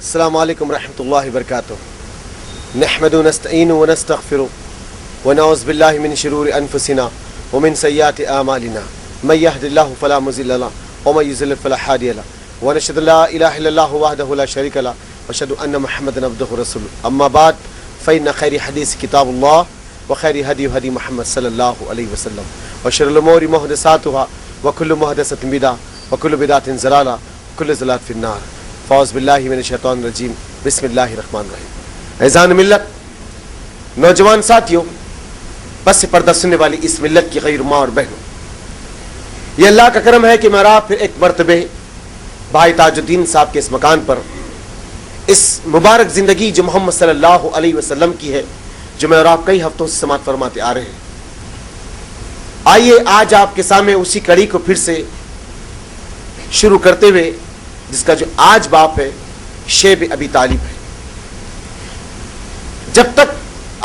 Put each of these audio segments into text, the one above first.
السلام علیکم ورحمۃ اللہ وبرکاتہ نحمد ونستعین ونستغفر ونعوذ باللہ من شرور انفسنا ومن سیئات اعمالنا من يهد الله فلا مضل له ومن يضلل فلا هادي له ونشهد لا اله الا الله وحده لا شريك له واشهد ان محمدا عبده ورسوله اما بعد فإن خير حديث كتاب الله وخير هدي هدي محمد صلى الله عليه وسلم وشر الأمور محدثاتها وكل محدثة بدعة وكل بدعة ضلالة وكل ضلالة في النار فاعوذ باللہ من الشیطان الرجیم بسم اللہ الرحمن الرحیم. اعزان ملت، نوجوان ساتھیوں، بس پردہ سننے والی اس ملت کی غیر ماں اور بہنوں، یہ اللہ کا کرم ہے کہ میں آپ پھر ایک مرتبہ بھائی تاج الدین صاحب کے اس مکان پر اس مبارک زندگی جو محمد صلی اللہ علیہ وسلم کی ہے، جو میں اور آپ کئی ہفتوں سے سماعت فرماتے آ رہے ہیں، آئیے آج آپ کے سامنے اسی کڑی کو پھر سے شروع کرتے ہوئے، جس کا جو آج باپ ہے شیب ابی طالب ہے. جب تک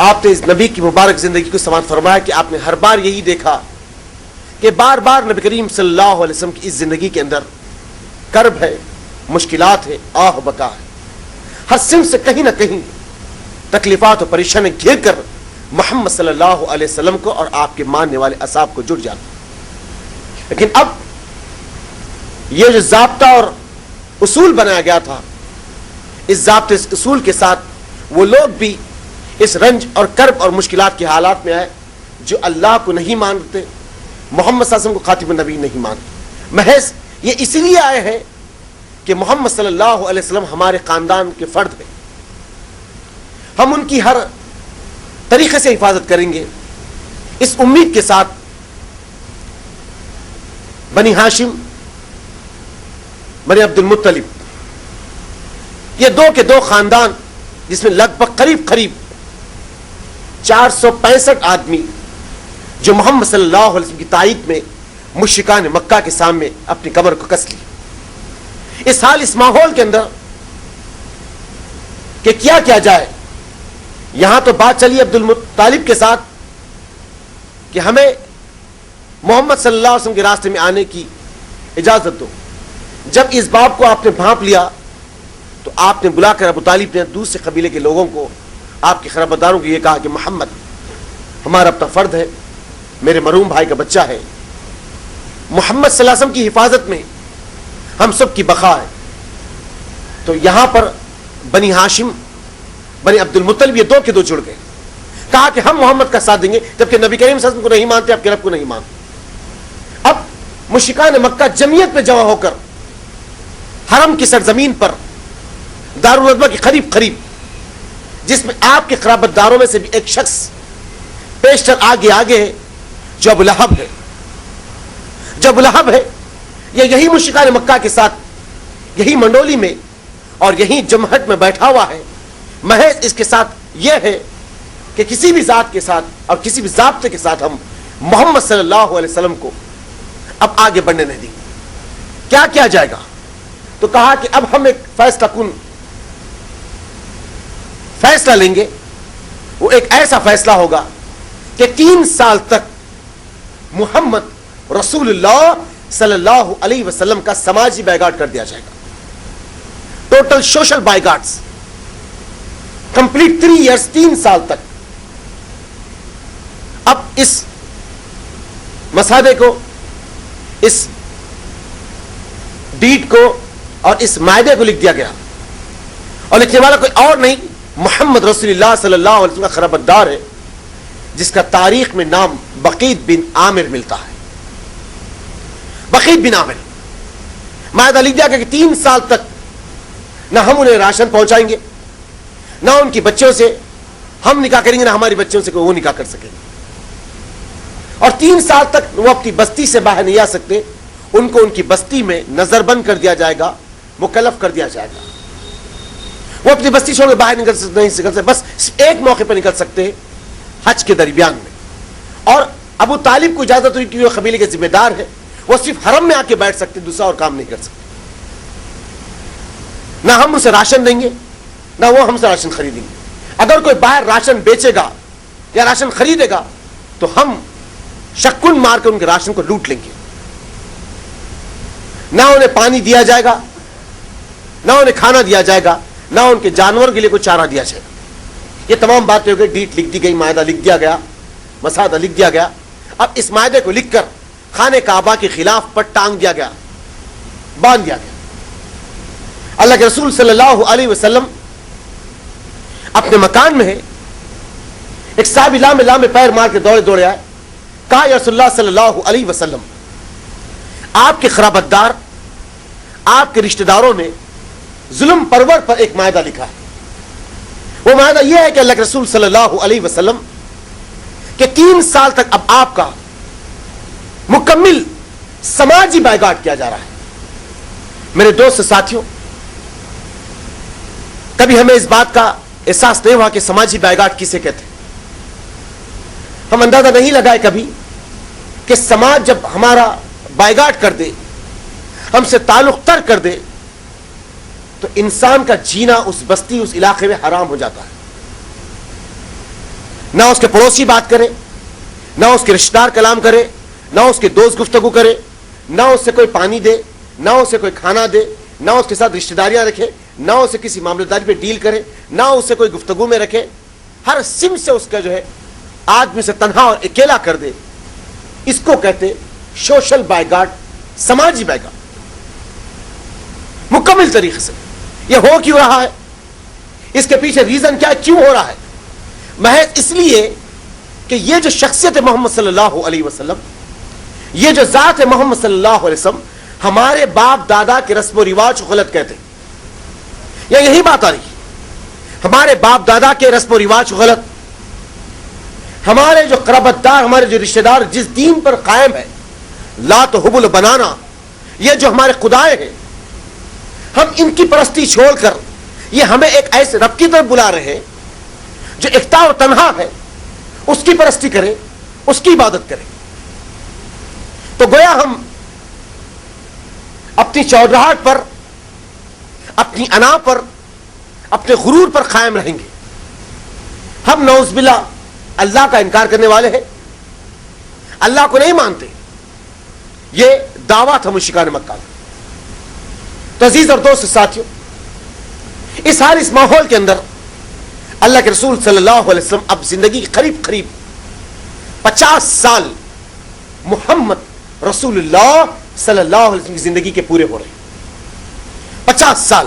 آپ نے اس نبی کی مبارک زندگی کو سماعت فرمایا کہ آپ نے ہر بار یہی دیکھا کہ بار بار نبی کریم صلی اللہ علیہ وسلم کی اس زندگی کے اندر کرب ہے، مشکلات ہے، آہ بکا ہے، ہر سمت سے کہیں نہ کہیں تکلیفات اور پریشانی گھیر کر محمد صلی اللہ علیہ وسلم کو اور آپ کے ماننے والے اصحاب کو جڑ جاتا. لیکن اب یہ جو ضابطہ اور اصول بنایا گیا تھا، اس ضابطے اصول کے ساتھ وہ لوگ بھی اس رنج اور کرب اور مشکلات کے حالات میں آئے جو اللہ کو نہیں مانتے، محمد صلی اللہ علیہ وسلم کو خاتم النبی نہیں مانتے. محض یہ اسی لیے آئے ہیں کہ محمد صلی اللہ علیہ وسلم ہمارے خاندان کے فرد ہیں، ہم ان کی ہر طریقے سے حفاظت کریں گے، اس امید کے ساتھ بنی ہاشم، بنی عبد المطلب، یہ دو کے دو خاندان جس میں لگ بھگ قریب 465 آدمی جو محمد صلی اللہ علیہ وسلم کی تائید میں مشرکان مکہ کے سامنے اپنی کمر کو کس لی. اس ماحول کے اندر کہ کیا جائے، یہاں تو بات چلی عبد المطلب کے ساتھ کہ ہمیں محمد صلی اللہ علیہ وسلم کے راستے میں آنے کی اجازت دو. جب اس باب کو آپ نے بھانپ لیا تو آپ نے بلا کر ابو طالب نے دوسرے قبیلے کے لوگوں کو، آپ کے خرابداروں کو یہ کہا کہ محمد ہمارا اپنا فرد ہے، میرے مرحوم بھائی کا بچہ ہے، محمد صلی اللہ علیہ وسلم کی حفاظت میں ہم سب کی بقا ہے. تو یہاں پر بنی ہاشم، بنی عبد المطلب یہ دو کے دو جڑ گئے، کہا کہ ہم محمد کا ساتھ دیں گے، جبکہ نبی کریم صلی اللہ علیہ وسلم کو نہیں مانتے، آپ کے رب کو نہیں مانتے. اب مشرکان مکہ جمعیت میں جمع ہو کر حرم کی سرزمین پر دارالندوہ کے قریب جس میں آپ کے قرابت داروں میں سے بھی ایک شخص پیشتر آگے ہے جو ابو لہب ہے. یہ یہی مشرکان مکہ کے ساتھ یہی منڈولی میں اور یہی جمہٹ میں بیٹھا ہوا ہے. محض اس کے ساتھ یہ ہے کہ کسی بھی ذات کے ساتھ اور کسی بھی ضابطے کے ساتھ ہم محمد صلی اللہ علیہ وسلم کو اب آگے بڑھنے نہیں دیں گے. کیا جائے گا؟ تو کہا کہ اب ہم ایک فیصلہ لیں گے. وہ ایک ایسا فیصلہ ہوگا کہ 3 سال تک محمد رسول اللہ صلی اللہ علیہ وسلم کا سماجی بائیکاٹ کر دیا جائے گا. ٹوٹل سوشل بائیکاٹس کمپلیٹ 3 ایئرس، 3 سال تک. اب اس مسودے کو، اس ڈیڈ کو اور اس معاہدے کو لکھ دیا گیا، اور لکھنے والا کوئی اور نہیں محمد رسول اللہ صلی اللہ علیہ وسلم کا خرابتدار ہے، جس کا تاریخ میں نام بقید بن عامر ملتا ہے. بقید بن عامر معاہدہ لکھ دیا گیا کہ 3 سال تک نہ ہم انہیں راشن پہنچائیں گے، نہ ان کی بچوں سے ہم نکاح کریں گے، نہ ہماری بچوں سے وہ نکاح کر سکیں گے، اور 3 سال تک وہ اپنی بستی سے باہر نہیں آ سکتے. ان کو ان کی بستی میں نظر بند کر دیا جائے گا، مکلف کر دیا جائے گا. وہ اپنی بستی چھوڑ کے باہر نہیں سکتے، بس ایک موقع پر نکل سکتے ہیں، حج کے درمیان میں. اور ابو طالب کو اجازت ہوئی کہ وہ قبیلے کے ذمہ دار ہے، وہ صرف حرم میں آ کے بیٹھ سکتے، دوسرا اور کام نہیں کر سکتے. نہ ہم اسے راشن دیں گے، نہ وہ ہم سے راشن خریدیں گے. اگر کوئی باہر راشن بیچے گا یا راشن خریدے گا تو ہم شکن مار کر ان کے راشن کو لوٹ لیں گے. نہ انہیں پانی دیا جائے گا، نہ انہیں کھانا دیا جائے گا، نہ ان کے جانور کے لیے کوئی چارہ دیا جائے. یہ تمام باتیں ہو گئی, ڈیٹ لکھ دی گئی, معاہدہ لکھ دیا گیا, مسادہ لکھ دیا گیا. اب اس معاہدے کو لکھ کر خانہ کعبہ کے خلاف پر ٹانگ دیا گیا, باندھ دیا گیا. اللہ کے رسول صلی اللہ علیہ وسلم اپنے مکان میں ہے. ایک صحابی لامے پیر مار کے دوڑے آئے, کہا یا رسول اللہ صلی اللہ علیہ وسلم, آپ کے قرابت دار, آپ کے رشتہ داروں نے ظلم پرور پر ایک معاہدہ لکھا ہے. وہ معاہدہ یہ ہے کہ اللہ کے رسول صلی اللہ علیہ وسلم کہ 3 سال تک اب آپ کا مکمل سماجی بائیکاٹ کیا جا رہا ہے. میرے دوست ساتھیوں, کبھی ہمیں اس بات کا احساس نہیں ہوا کہ سماجی بائیکاٹ کسے کہتے ہیں. ہم اندازہ نہیں لگائے کبھی کہ سماج جب ہمارا بائیکاٹ کر دے, ہم سے تعلق ترک کر دے, تو انسان کا جینا اس بستی, اس علاقے میں حرام ہو جاتا ہے. نہ اس کے پڑوسی بات کرے, نہ اس کے رشتہ دار کلام کرے, نہ اس کے دوست گفتگو کرے, نہ اس سے کوئی پانی دے, نہ اسے کوئی کھانا دے, نہ اس کے ساتھ رشتہ داریاں رکھے, نہ اسے کسی معاملہ داری پہ ڈیل کرے, نہ اسے کوئی گفتگو میں رکھے. ہر سم سے اس کا جو ہے آدمی سے تنہا اور اکیلا کر دے. اس کو کہتے سوشل بائیکاٹ, سماجی بائیکاٹ. مکمل طریقے سے یہ ہو کیوں رہا ہے, اس کے پیچھے ریزن کیا ہے, کیوں ہو رہا ہے؟ محض اس لیے کہ یہ جو شخصیت محمد صلی اللہ علیہ وسلم, یہ جو ذات محمد صلی اللہ علیہ وسلم ہمارے باپ دادا کے رسم و رواج کو غلط کہتے ہیں. یا یہی بات آ رہی ہے, ہمارے باپ دادا کے رسم و رواج کو غلط, ہمارے جو قرابت دار, ہمارے جو رشتہ دار جس دین پر قائم ہے, لات و حبل بنانا, یہ جو ہمارے خدائے ہیں, ہم ان کی پرستی چھوڑ کر یہ ہمیں ایک ایسے رب کی طرف بلا رہے ہیں جو ایکتا اور تنہا ہے, اس کی پرستی کرے, اس کی عبادت کرے. تو گویا ہم اپنی چودراہٹ پر, اپنی انا پر, اپنے غرور پر قائم رہیں گے. ہم نعوذ باللہ اللہ کا انکار کرنے والے ہیں, اللہ کو نہیں مانتے. یہ دعویٰ تھا مشرکان مکہ کا. تو عزیز اور دوست ساتھیوں, اس ماحول کے اندر اللہ کے رسول صلی اللہ علیہ وسلم اب زندگی قریب 50 سال محمد رسول اللہ صلی اللہ علیہ وسلم کی زندگی کے پورے ہو رہے ہیں. 50 سال,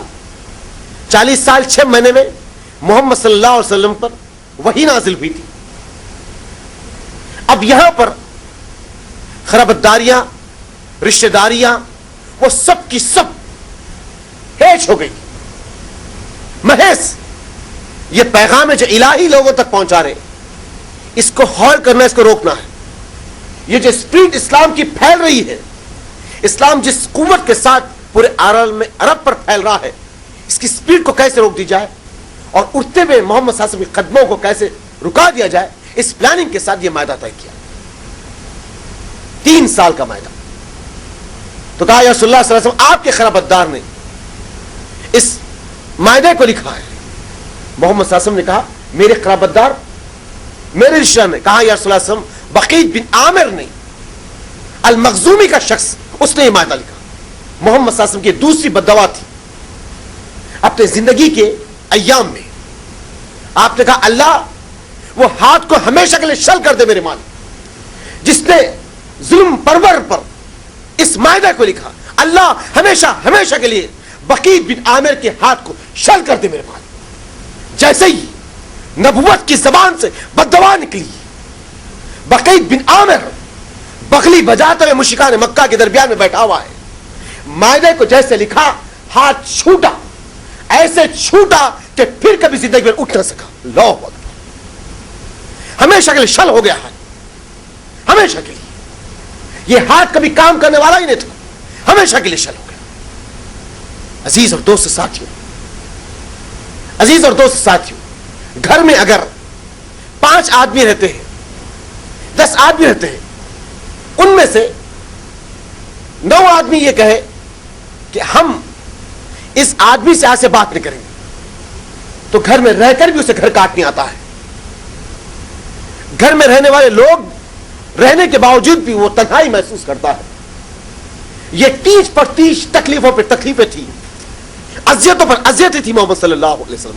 40 سال 6 مہینے میں محمد صلی اللہ علیہ وسلم پر وحی نازل ہوئی تھی. اب یہاں پر قرابت داریاں, رشتہ داریاں, وہ سب کی سب ہیچ ہو گئی. محض یہ پیغام ہے جو الہی لوگوں تک پہنچا رہے, اس کو ہال کرنا, اس کو روکنا ہے. یہ جو اسپرٹ اسلام کی پھیل رہی ہے, اسلام جس قوت کے ساتھ پورے عرب پر پھیل رہا ہے, اس کی اسپیڈ کو کیسے روک دی جائے اور اٹھتے ہوئے محمد صلی اللہ علیہ وسلم کے قدموں کو کیسے رکا دیا جائے, اس پلاننگ کے ساتھ یہ معاہدہ طے کیا. 3 سال کا معاہدہ. تو کہا یا رسول اللہ صلی اللہ علیہ وسلم, آپ کے قرابت دار نے اس معاہدے کو لکھا ہے. محمد صلی اللہ علیہ وسلم نے کہا میرے قرابت دار, میرے رشتہ دار نے. کہا یا رسول اللہ صلی اللہ علیہ وسلم, بقید بن عامر نے, المخزومی کا شخص, اس نے یہ معاہدہ لکھا. محمد صلی اللہ علیہ وسلم کی دوسری بددعا تھی اپنے زندگی کے ایام میں. آپ نے کہا اللہ وہ ہاتھ کو ہمیشہ کے لیے شل کر دے میرے مالک, جس نے ظلم پرور پر اس معاہدے کو لکھا. اللہ ہمیشہ کے لیے بقید بن عامر کے ہاتھ کو شل کر دے میرے مالک. جیسے ہی نبوت کی زبان سے بددعا نکلی, بقید بن عامر بغلی بجاتے ہوئے مشرکان مکہ کے درمیان میں بیٹھا ہوا ہے. معاہدے کو جیسے لکھا, ہاتھ چھوٹا, ایسے چھوٹا کہ پھر کبھی زندگی میں اٹھ نہ سکا. اللہ اکبر. ہمیشہ کے لیے شل ہو گیا ہے, ہمیشہ کے لیے. یہ ہاتھ کبھی کام کرنے والا ہی نہیں تھا, ہمیشہ کے لیے شل ہو گیا. عزیز اور دوست ساتھیوں, گھر میں اگر 5 آدمی رہتے ہیں, 10 آدمی رہتے ہیں, ان میں سے 9 آدمی یہ کہے کہ ہم اس آدمی سے آج سے بات نہیں کریں گے, تو گھر میں رہ کر بھی اسے گھر کاٹنے آتا ہے. گھر میں رہنے والے لوگ رہنے کے باوجود بھی وہ تنہائی محسوس کرتا ہے. یہ 30 پر 30 تکلیفوں پہ تکلیفیں تھی. اذیتوں پر اذیتیں تھی محمد صلی اللہ علیہ وسلم.